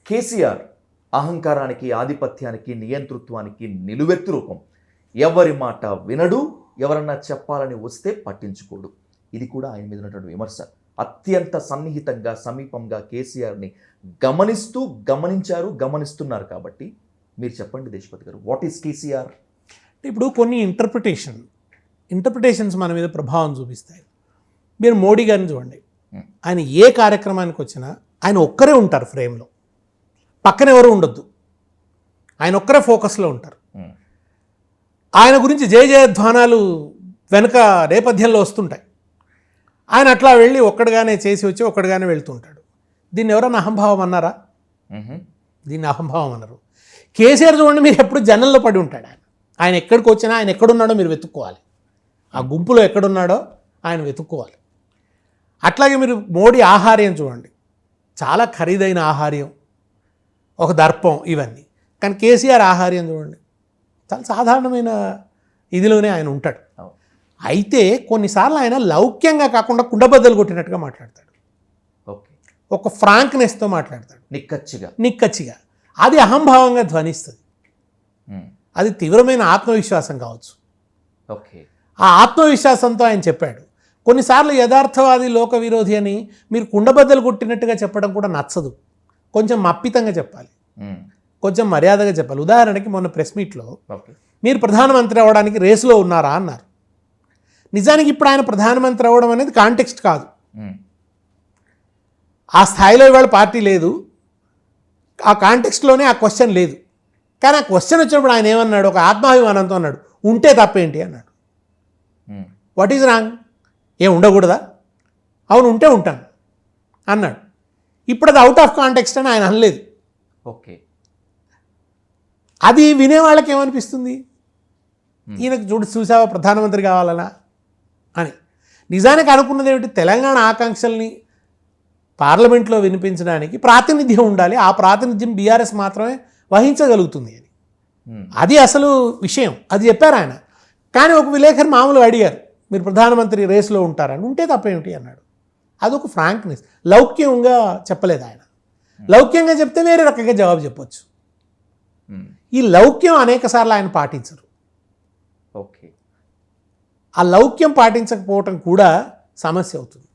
కేసీఆర్ అహంకారానికి, ఆధిపత్యానికి, నియంతృత్వానికి నిలువెత్తు రూపం. ఎవరి మాట వినడు, ఎవరన్నా చెప్పాలని వస్తే పట్టించుకోడు. ఇది కూడా ఆయన మీద ఉన్నటువంటి విమర్శ. అత్యంత సన్నిహితంగా, సమీపంగా కేసీఆర్ని గమనించారు, గమనిస్తున్నారు. కాబట్టి మీరు చెప్పండి దేశపతి గారు, వాట్ ఈస్ కేసీఆర్? ఇప్పుడు కొన్ని ఇంటర్ప్రిటేషన్స్ మన మీద ప్రభావం చూపిస్తాయి. మీరు మోడీ గారిని చూడండి, ఆయన ఏ కార్యక్రమానికి వచ్చినా ఆయన ఒక్కరే ఉంటారు ఫ్రేమ్లో, పక్కన ఎవరు ఉండొద్దు, ఆయన ఒక్కరే ఫోకస్లో ఉంటారు. ఆయన గురించి జయధ్వానాలు వెనుక నేపథ్యంలో వస్తుంటాయి. ఆయన అట్లా వెళ్ళి ఒక్కడిగానే చేసి వచ్చి ఒక్కడిగానే వెళ్తుంటాడు. దీన్ని ఎవరన్నా అహంభావం అన్నారా? దీన్ని అహంభావం అన్నారు. కేసీఆర్ చూడండి, మీరు ఎప్పుడు జనంలో పడి ఉంటాడు. ఆయన ఎక్కడికి వచ్చినా ఆయన ఎక్కడున్నాడో మీరు వెతుక్కోవాలి, ఆ గుంపులో ఎక్కడున్నాడో ఆయన వెతుక్కోవాలి. అట్లాగే మీరు మోడీ ఆహార్యం చూడండి, చాలా ఖరీదైన ఆహార్యం, ఒక దర్పం, ఇవన్నీ. కానీ కేసీఆర్ ఆహార్యం చూడండి, చాలా సాధారణమైన ఇదిలోనే ఆయన ఉంటాడు. అయితే కొన్నిసార్లు ఆయన లౌక్యంగా కాకుండా కుండబద్దలు కొట్టినట్టుగా మాట్లాడతాడు. ఒక ఫ్రాంక్నెస్తో మాట్లాడతాడు, నిక్కచ్చిగా. అది అహంభావంగా ధ్వనిస్తుంది. అది తీవ్రమైన ఆత్మవిశ్వాసం కావచ్చు. ఆ ఆత్మవిశ్వాసంతో ఆయన చెప్పాడు. కొన్నిసార్లు యథార్థవాది, లోక విరోధి అని మీరు కుండబద్దలు కొట్టినట్టుగా చెప్పడం కూడా నచ్చదు. కొంచెం మప్పితంగా చెప్పాలి, కొంచెం మర్యాదగా చెప్పాలి. ఉదాహరణకి మొన్న ప్రెస్ మీట్లో మీరు ప్రధానమంత్రి అవ్వడానికి రేసులో ఉన్నారా అన్నారు. నిజానికి ఇప్పుడు ఆయన ప్రధానమంత్రి అవ్వడం అనేది కాంటెక్స్ట్ కాదు. ఆ స్థాయిలో ఇవాళ పార్టీ లేదు, ఆ కాంటెక్స్ట్లోనే ఆ క్వశ్చన్ లేదు. కానీ ఆ క్వశ్చన్ వచ్చినప్పుడు ఆయన ఏమన్నాడు, ఒక ఆత్మాభిమానంతో అన్నాడు, ఉంటే తప్పేంటి అన్నాడు. What is wrong? ఏం ఉండకూడదా? అవును, ఉంటే ఉంటాను అన్నాడు. ఇప్పుడు అది అవుట్ ఆఫ్ కాంటెక్స్ట్ అని ఆయన అనలేదు. అది వినేవాళ్ళకి ఏమనిపిస్తుంది, ఈయనకు చూసావా ప్రధానమంత్రి కావాలనా అని. నిజానికి అనుకున్నది ఏమిటి, తెలంగాణ ఆకాంక్షల్ని పార్లమెంట్లో వినిపించడానికి ప్రాతినిధ్యం ఉండాలి, ఆ ప్రాతినిధ్యం బీఆర్ఎస్ మాత్రమే వహించగలుగుతుంది అని. అది అసలు విషయం, అది చెప్పారు ఆయన. కానీ ఒక విలేకరు మామూలుగా అడిగారు, మీరు ప్రధానమంత్రి రేసులో ఉంటారని, ఉంటే తప్పేమిటి అన్నాడు. అదొక ఫ్రాంక్నెస్. లౌక్యంగా చెప్పలేదు ఆయన. లౌక్యంగా చెప్తే వేరే రకంగా జవాబు చెప్పొచ్చు. ఈ లౌక్యం అనేక సార్లు ఆయన పాటించరు. ఆ లౌక్యం పాటించకపోవటం కూడా సమస్య అవుతుంది.